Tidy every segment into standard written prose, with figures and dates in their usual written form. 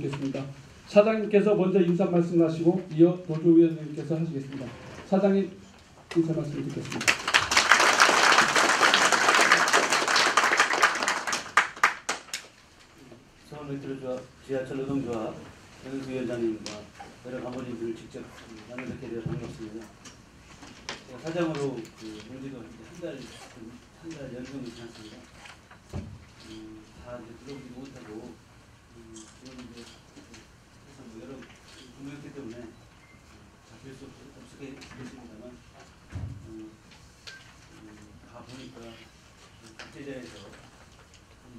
하겠습니다. 사장님께서 먼저 인사 말씀하시고 이어 노조위원님께서 하시겠습니다. 사장님 인사 말씀 듣겠습니다. 서울메트로조합 지하철 노동조합 정영수위원장님과 여러 간부님들을 직접 만나뵙게 되어 반갑습니다. 제가 사장으로 본지도 한 달 연금이 지났습니다. 다 이제 들어보지 못하고 지금 이제 뭐 여러 공명기 때문에 잡힐 수 없게 됐습니다만 가 보니까 국제자에서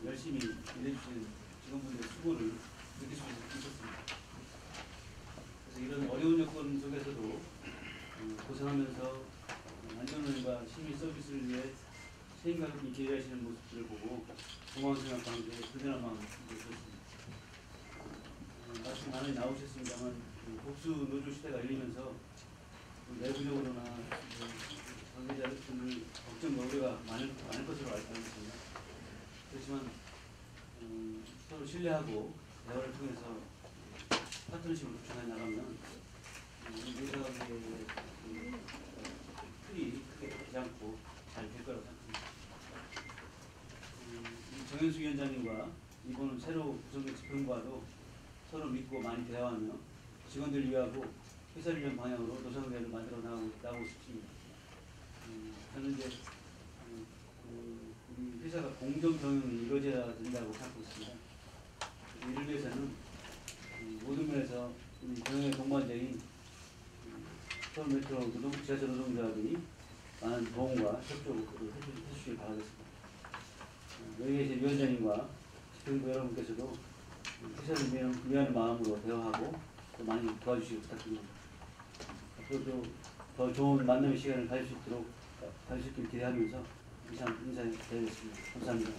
열심히 일해주신 직원분들의 수고를 느낄 수 있었습니다. 그래서 이런 어려운 여건 속에서도 고생하면서 안전운행과 시민 서비스를 위해 책임감 있게 일하시는 모습들을 보고 고마운 생각 가운데 불편한 마음을 느꼈습니다. 말씀 많이 나오셨습니다만 복수 노조 시대가 열리면서 내부적으로나 관계자들 걱정과 우려가 많을 것으로 알고 있습니다. 그렇지만 서로 신뢰하고 대화를 통해서 파트너십을 구축해 나가면 우리 노사의 틀이 크게 바뀌지 않고 잘 될 거라고 생각합니다. 정현수 위원장님과 이번 새로 구성된 집행부와도 서로 믿고 많이 대화하며 직원들을 위하고 회사를 위한 방향으로 노선대를 만들어 나가고 싶습니다. 저는 이제 우리 회사가 공정 경영이 이루어져야 된다고 생각하고 있습니다. 이를 위해서는 모든 면에서 우리 경영의 동반자인 서울메트로 지하철 노동조합이 많은 도움과 협조를 해주시길 바라겠습니다. 여기 계신 위원장님과 집행부 여러분께서도 회사를 위하는 마음으로 대화하고 또 많이 도와주시기 부탁드립니다. 앞으로도 더 좋은 만남의 시간을 가질 수 있길 기대하면서 이상 인사드리겠습니다. 감사합니다.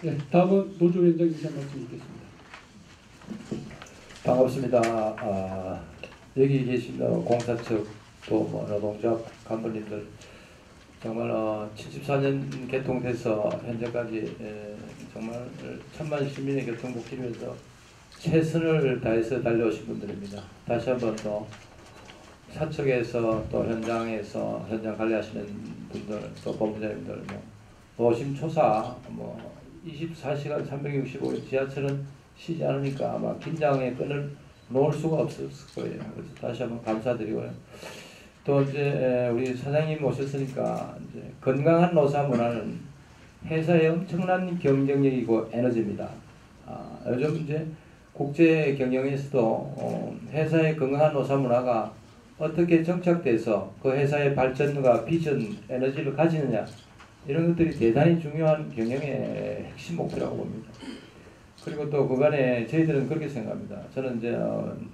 네, 다음은 노조위원장 인사 말씀 듣겠습니다. 반갑습니다. 여기 계신 공사 측 또 노동조합 간부님들 정말 74년 개통돼서 현재까지 정말 천만 시민의 교통복지를 위해서 최선을 다해서 달려오신 분들입니다. 다시 한번 또 사측에서 또 현장에서 현장 관리하시는 분들 또 본부장님들 노심초사 24시간 365일 지하철은 쉬지 않으니까 아마 긴장의 끈을 놓을 수가 없었을 거예요. 그래서 다시 한번 감사드리고요. 또 이제 우리 사장님 오셨으니까 이제 건강한 노사 문화는 회사의 엄청난 경쟁력이고 에너지입니다. 요즘 이제 국제 경영에서도 회사의 건강한 노사 문화가 어떻게 정착돼서 그 회사의 발전과 비전, 에너지를 가지느냐 이런 것들이 대단히 중요한 경영의 핵심 목표라고 봅니다. 그리고 또 그간에 저희들은 그렇게 생각합니다. 저는 이제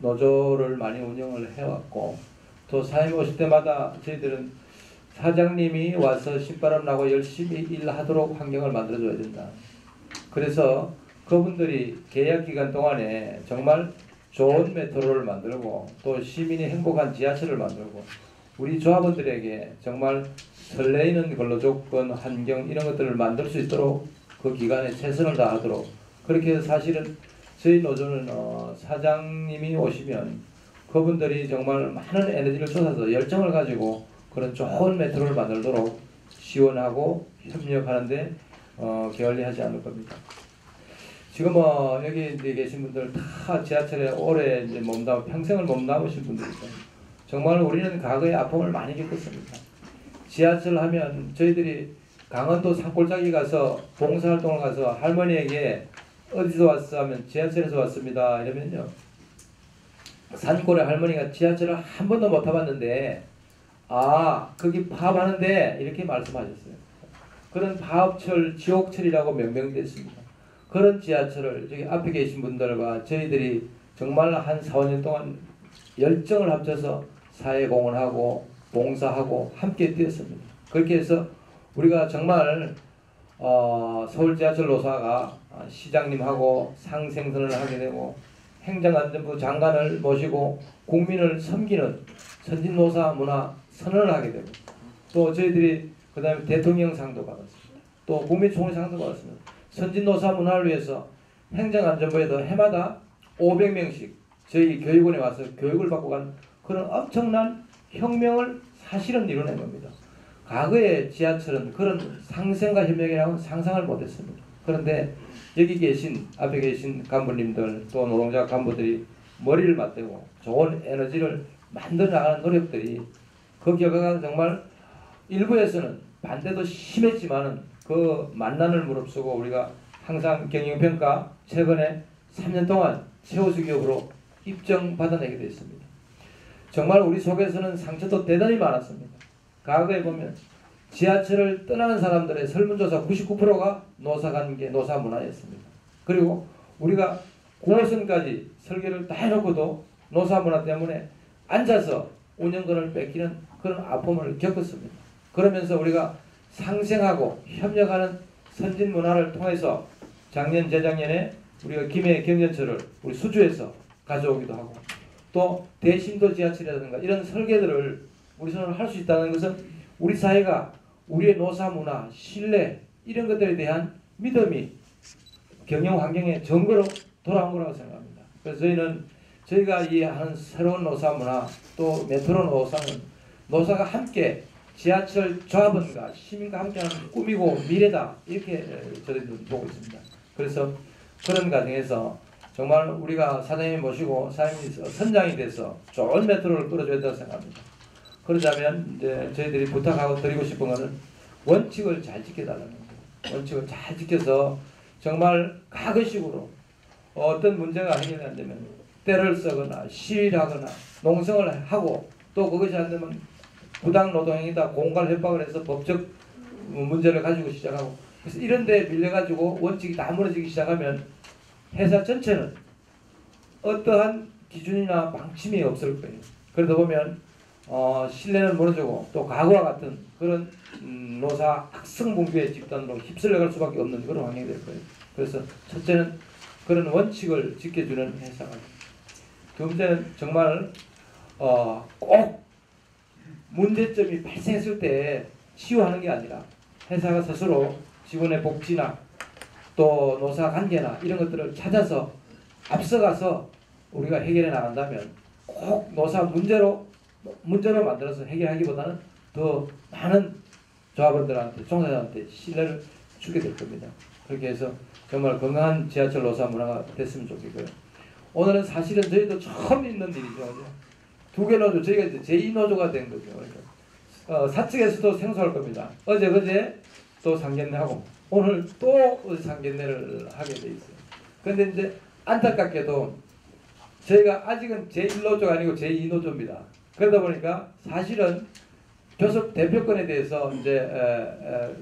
노조를 많이 운영을 해왔고 또 사장님 오실 때마다 저희들은 사장님이 와서 신바람 나고 열심히 일하도록 환경을 만들어줘야 된다. 그래서 그분들이 계약 기간 동안에 정말 좋은 메트로를 만들고 또 시민이 행복한 지하철을 만들고 우리 조합원들에게 정말 설레이는 근로조건, 환경 이런 것들을 만들 수 있도록 그 기간에 최선을 다하도록 그렇게 해서 사실은 저희 노조는 사장님이 오시면 그분들이 정말 많은 에너지를 쏟아서 열정을 가지고 그런 좋은 메트로를 만들도록 지원하고 협력하는데 게을리하지 않을 겁니다. 지금 여기 이제 계신 분들 다 지하철에 오래 이제 평생을 몸담으신 분들이죠. 정말 우리는 과거에 아픔을 많이 겪었습니다. 지하철 하면 저희들이 강원도 산골짜기 가서 봉사활동을 가서 할머니에게 어디서 왔어 하면 지하철에서 왔습니다 이러면요. 산골의 할머니가 지하철을 한 번도 못 타봤는데 거기 파업하는데 이렇게 말씀하셨어요. 그런 파업철, 지옥철이라고 명명됐습니다. 그런 지하철을 저기 앞에 계신 분들과 저희들이 정말 한 4, 5년 동안 열정을 합쳐서 사회공헌하고 봉사하고 함께 뛰었습니다. 그렇게 해서 우리가 정말 서울지하철 노사가 시장님하고 상생선을 하게 되고 행정안전부 장관을 모시고 국민을 섬기는 선진노사 문화 선언을 하게 되고 또 저희들이 그 다음에 대통령상도 받았습니다. 또 국민총회 상도 받았습니다. 선진노사 문화를 위해서 행정안전부에도 해마다 500명씩 저희 교육원에 와서 교육을 받고 간 그런 엄청난 혁명을 사실은 이뤄낸 겁니다. 과거의 지하철은 그런 상생과 혁명이라고는 상상을 못했습니다. 그런데 여기 계신 앞에 계신 간부님들 또 노동자 간부들이 머리를 맞대고 좋은 에너지를 만들어 나가는 노력들이 그 결과가 정말 일부에서는 반대도 심했지만은 그 만난을 무릅쓰고 우리가 항상 경영평가 최근에 3년 동안 최우수 기업으로 입증받아내게 됐습니다. 정말 우리 속에서는 상처도 대단히 많았습니다. 과거에 보면 지하철을 떠나는 사람들의 설문조사 99%가 노사관계, 노사문화였습니다. 그리고 우리가 9호선까지 설계를 다 해놓고도 노사문화 때문에 앉아서 운영권을 뺏기는 그런 아픔을 겪었습니다. 그러면서 우리가 상생하고 협력하는 선진문화를 통해서 작년, 재작년에 우리가 김해 경전철을 우리 수주에서 가져오기도 하고 또 대심도 지하철이라든가 이런 설계들을 우리 손으로 할 수 있다는 것은 우리 사회가 우리의 노사문화, 신뢰 이런 것들에 대한 믿음이 경영 환경의 증거로 돌아온 거라고 생각합니다. 그래서 저희가 이 하는 새로운 노사문화 또 메트로 노사는 노사가 함께 지하철 조합원과 시민과 함께하는 꿈이고 미래다 이렇게 저희도 보고 있습니다. 그래서 그런 과정에서 정말 우리가 사장님 모시고 사장님이 선장이 돼서 좋은 메트로를 끌어줘야 된다고 생각합니다. 그러자면 이제 저희들이 부탁하고 드리고 싶은 것은 원칙을 잘 지켜달라는 거예요. 원칙을 잘 지켜서 정말 과거식으로 어떤 문제가 해결이 안 되면 때를 쓰거나 시위를 하거나 농성을 하고 또 그것이 안 되면 부당 노동행위다 공갈 협박을 해서 법적 문제를 가지고 시작하고 그래서 이런 데 밀려가지고 원칙이 다 무너지기 시작하면 회사 전체는 어떠한 기준이나 방침이 없을 거예요. 그러다 보면 신뢰는 무너지고 또 과거와 같은 그런 노사 학생분규의 집단으로 휩쓸려갈 수밖에 없는 그런 환경이 될 거예요. 그래서 첫째는 그런 원칙을 지켜주는 회사가 두 번째는 정말 꼭 문제점이 발생했을 때 치유하는 게 아니라 회사가 스스로 직원의 복지나 또 노사 관계나 이런 것들을 찾아서 앞서가서 우리가 해결해 나간다면 꼭 노사 문제로 만들어서 해결하기보다는 더 많은 조합원들한테 종사자한테 신뢰를 주게 될 겁니다. 그렇게 해서 정말 건강한 지하철 노사 문화가 됐으면 좋겠고요. 오늘은 사실은 저희도 처음 있는 일이죠. 두 개 노조, 저희가 이제 제2노조가 된 거죠. 그러니까 사측에서도 생소할 겁니다. 어제 그제 또 상견례하고 오늘 또 상견례를 하게 돼 있어요. 그런데 이제 안타깝게도 저희가 아직은 제1노조가 아니고 제2노조입니다. 그러다 보니까 사실은 교섭 대표권에 대해서 이제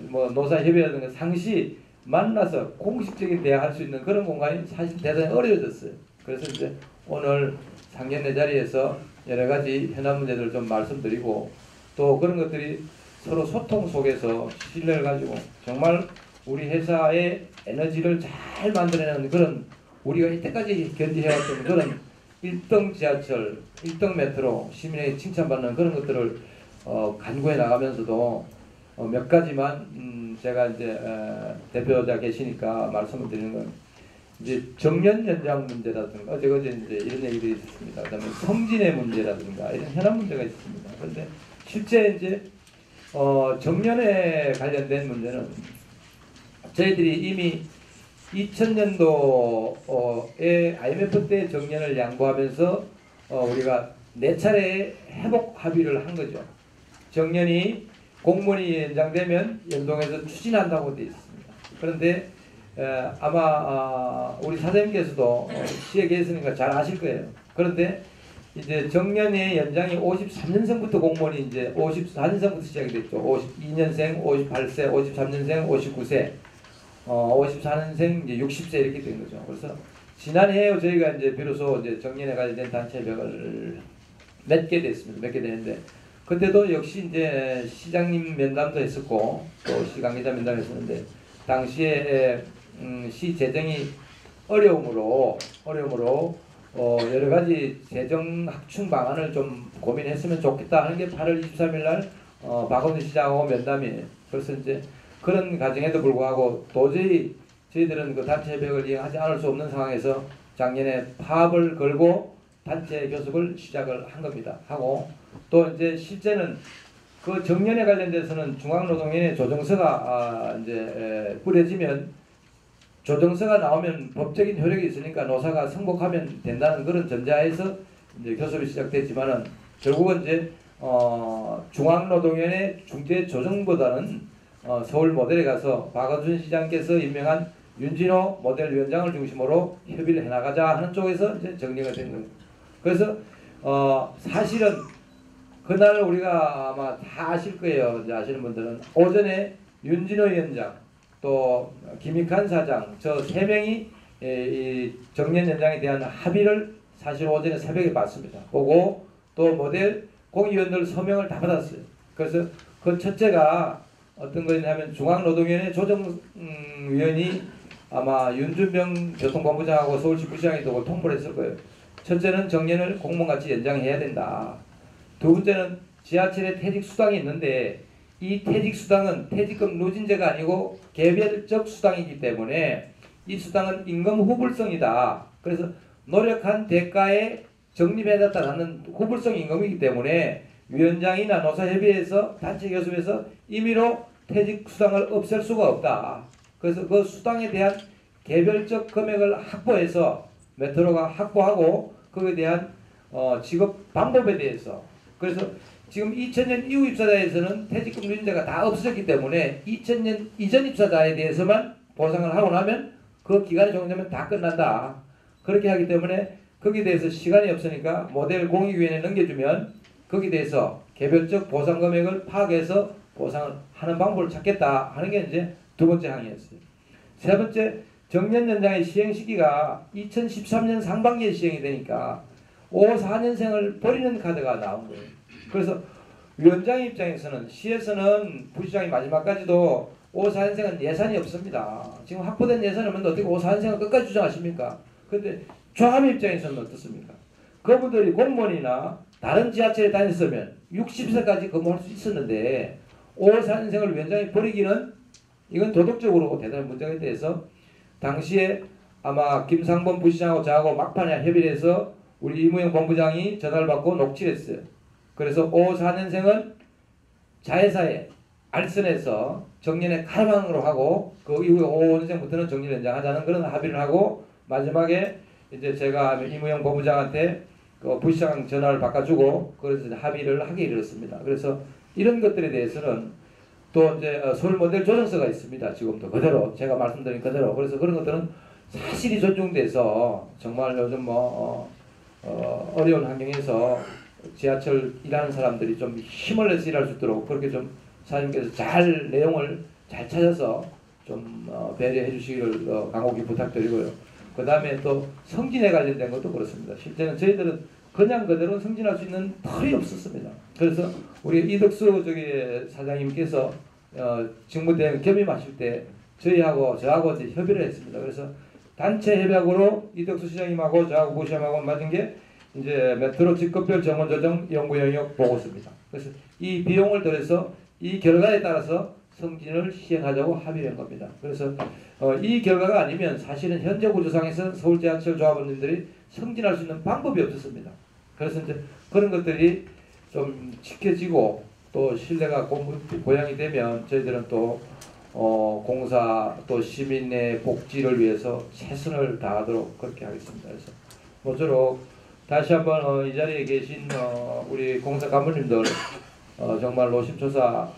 뭐 노사협의라든가 상시 만나서 공식적인 대화할 수 있는 그런 공간이 사실 대단히 어려워졌어요. 그래서 이제 오늘 상견례 자리에서 여러 가지 현안 문제들을 좀 말씀드리고 또 그런 것들이 서로 소통 속에서 신뢰를 가지고 정말 우리 회사의 에너지를 잘 만들어내는 그런 우리가 이때까지 견디해왔던 그런 1등 지하철, 1등 메트로 시민에게 칭찬받는 그런 것들을 간구해 나가면서도 몇 가지만 제가 이제 대표자 계시니까 말씀을 드리는 건 이제 정년 연장 문제라든가 어제 이제 이런 얘기들이 있었습니다. 그다음에 성진의 문제라든가 이런 현안 문제가 있습니다. 그런데 실제 이제 정년에 관련된 문제는 저희들이 이미 2000년도에 IMF 때 정년을 양보하면서 우리가 4차례 회복 합의를 한 거죠. 정년이 공무원이 연장되면 연동해서 추진한다고 되어 있습니다. 그런데 아마 우리 사장님께서도 시에 계시니까 잘 아실 거예요. 그런데 이제 정년의 연장이 53년생부터 공무원이 이제 54년생부터 시작이 됐죠. 52년생, 58세, 53년생, 59세, 54년생, 이제 60세 이렇게 된 거죠. 그래서 지난해에 저희가 이제 비로소 이제 정년에 관련된 단체벽을 맺게 됐습니다. 맺게 되는데 그때도 역시 이제 시장님 면담도 했었고 또 시관계자 면담을 했었는데 당시에 시 재정이 어려움으로 여러 가지 재정 확충 방안을 좀 고민했으면 좋겠다 하는 게 8월 23일 날 박원순 시장하고 면담이에요. 그래서 이제 그런 과정에도 불구하고 도저히 저희들은 그 단체 협약을 이행하지 않을 수 없는 상황에서 작년에 파업을 걸고 단체 교섭을 시작을 한 겁니다. 하고 또 이제 실제는 그 정년에 관련돼서는 중앙노동위원회 조정서가 이제 뿌려지면 조정서가 나오면 법적인 효력이 있으니까 노사가 승복하면 된다는 그런 전제하에서 이제 교섭이 시작됐지만은 결국은 이제 중앙노동위원회 중재 조정보다는 서울 모델에 가서 박원순 시장께서 임명한 윤진호 모델 위원장을 중심으로 협의를 해나가자 하는 쪽에서 이제 정리가 된 거예요. 그래서 사실은 그날 우리가 아마 다 아실 거예요. 이제 아시는 분들은 오전에 윤진호 위원장 또 김익환 사장 저 세 명이 이 정년 연장에 대한 합의를 사실 오전에 새벽에 봤습니다. 보고 또 모델 공의위원들 서명을 다 받았어요. 그래서 그 첫째가 어떤 거냐면 중앙노동위원회 조정위원이 아마 윤준병 교통본부장하고 서울시 부시장이 그걸 통보를 했을 거예요. 첫째는 정년을 공무원같이 연장해야 된다. 두 번째는 지하철에 퇴직수당이 있는데 이 퇴직수당은 퇴직금 누진제가 아니고 개별적 수당이기 때문에 이 수당은 임금 후불성이다. 그래서 노력한 대가에 적립해놨다는 후불성 임금이기 때문에 위원장이나 노사협의회에서 단체 교섭에서 임의로 퇴직수당을 없앨 수가 없다. 그래서 그 수당에 대한 개별적 금액을 확보해서 메트로가 확보하고 거기에 대한 지급 방법에 대해서 그래서 지금 2000년 이후 입사자에서는 퇴직금 누진제가 다 없어졌기 때문에 2000년 이전 입사자에 대해서만 보상을 하고 나면 그 기간이 종료되면 다 끝난다. 그렇게 하기 때문에 거기에 대해서 시간이 없으니까 모델 공익위원회에 넘겨주면 거기에 대해서 개별적 보상 금액을 파악해서 보상을 하는 방법을 찾겠다 하는 게 이제 두 번째 항의였어요. 세 번째, 정년 연장의 시행 시기가 2013년 상반기에 시행이 되니까 54년생을 버리는 카드가 나온 거예요. 그래서 위원장 입장에서는 시에서는 부시장이 마지막까지도 54년생은 예산이 없습니다. 지금 확보된 예산이 없는데 어떻게 54년생을 끝까지 주장하십니까? 근데 조합 입장에서는 어떻습니까? 그분들이 공무원이나 다른 지하철에 다녔으면 60세까지 근무할 수 있었는데 54년생을 위원장이 버리기는 이건 도덕적으로 대단한 문제가 돼서 당시에 아마 김상범 부시장하고 저하고 막판에 협의를 해서 우리 이무영 본부장이 전화를 받고 녹취를 했어요. 그래서 54년생은 자회사에 알선해서 정년에 칼방으로 하고 그 이후에 55년생부터는 정년 연장하자는 그런 합의를 하고 마지막에 이제 제가 이무영 본부장한테 그 부시장 전화를 바꿔주고 그래서 합의를 하게 이르렀습니다. 그래서 이런 것들에 대해서는 또 이제 서울 모델 조정서가 있습니다. 지금도 그대로 제가 말씀드린 그대로 그래서 그런 것들은 사실이 존중돼서 정말 요즘 어려운 환경에서 지하철 일하는 사람들이 좀 힘을 내서 일할 수 있도록 그렇게 좀 사장님께서 잘 내용을 잘 찾아서 좀 배려해 주시기를 간곡히 부탁드리고요. 그 다음에 또 승진에 관련된 것도 그렇습니다. 실제는 저희들은 그냥 그대로 승진할 수 있는 털이 없었습니다. 그래서 우리 이덕수 사장님께서 직무대행 겸임하실 때 저희하고 저하고 이제 협의를 했습니다. 그래서 단체 협약으로 이덕수 시장님하고 저하고 부시장하고 맞은 게 이제 메트로 직급별 정원 조정 연구 영역 보고서입니다. 그래서 이 비용을 들여서 이 결과에 따라서 승진을 시행하자고 합의를 한 겁니다. 그래서 이 결과가 아니면 사실은 현재 구조상에서 서울지하철 조합원님들이 승진할 수 있는 방법이 없었습니다. 그래서 이제 그런 것들이 좀 지켜지고 또 신뢰가 고양이 되면 저희들은 또 공사 또 시민의 복지를 위해서 최선을 다하도록 그렇게 하겠습니다. 그래서 모쪼록 다시 한번 이 자리에 계신 우리 공사 간부님들 정말 노심초사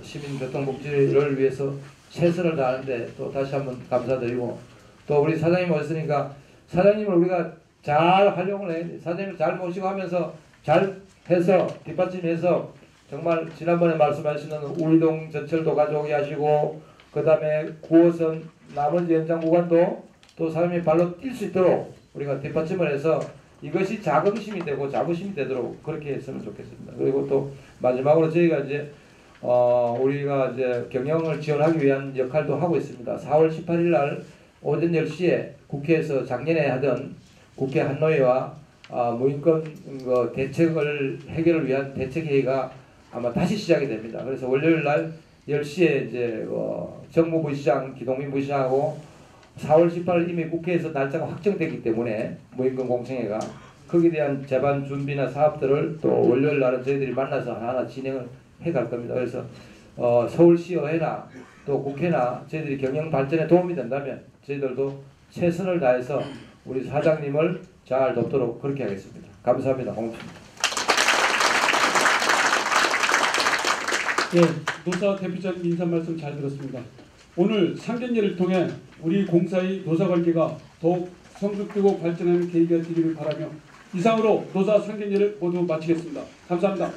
시민교통복지를 위해서 최선을 다하는데 또 다시 한번 감사드리고 또 우리 사장님 오셨으니까 사장님을 우리가 잘 활용을 해 사장님을 잘 모시고 하면서 잘 해서 뒷받침해서 정말 지난번에 말씀하시는 우이동 전철도 가져오게 하시고 그 다음에 9호선 나머지 연장 구간도 또 사람이 발로 뛸 수 있도록 우리가 뒷받침을 해서 이것이 자긍심이 되고 자부심이 되도록 그렇게 했으면 좋겠습니다. 그리고 또 마지막으로 저희가 이제 우리가 이제 경영을 지원하기 위한 역할도 하고 있습니다. 4월 18일 날 오전 10시에 국회에서 작년에 하던 국회 한노회와 무인권 대책을 해결을 위한 대책회의가 아마 다시 시작이 됩니다. 그래서 월요일 날 10시에 이제 정무 부시장, 기동민 부시장하고 4월 18일 이미 국회에서 날짜가 확정되기 때문에 무임금 공청회가 거기에 대한 재반 준비나 사업들을 또 월요일 날은 저희들이 만나서 하나하나 진행을 해갈 겁니다. 그래서 서울시의회나 또 국회나 저희들이 경영 발전에 도움이 된다면 저희들도 최선을 다해서 우리 사장님을 잘 돕도록 그렇게 하겠습니다. 감사합니다. 고맙습니다. 네, 노사 대표적인 인사 말씀 잘 들었습니다. 오늘 상견례를 통해 우리 공사의 노사 관계가 더욱 성숙되고 발전하는 계기가 되기를 바라며 이상으로 노사 상견례를 모두 마치겠습니다. 감사합니다.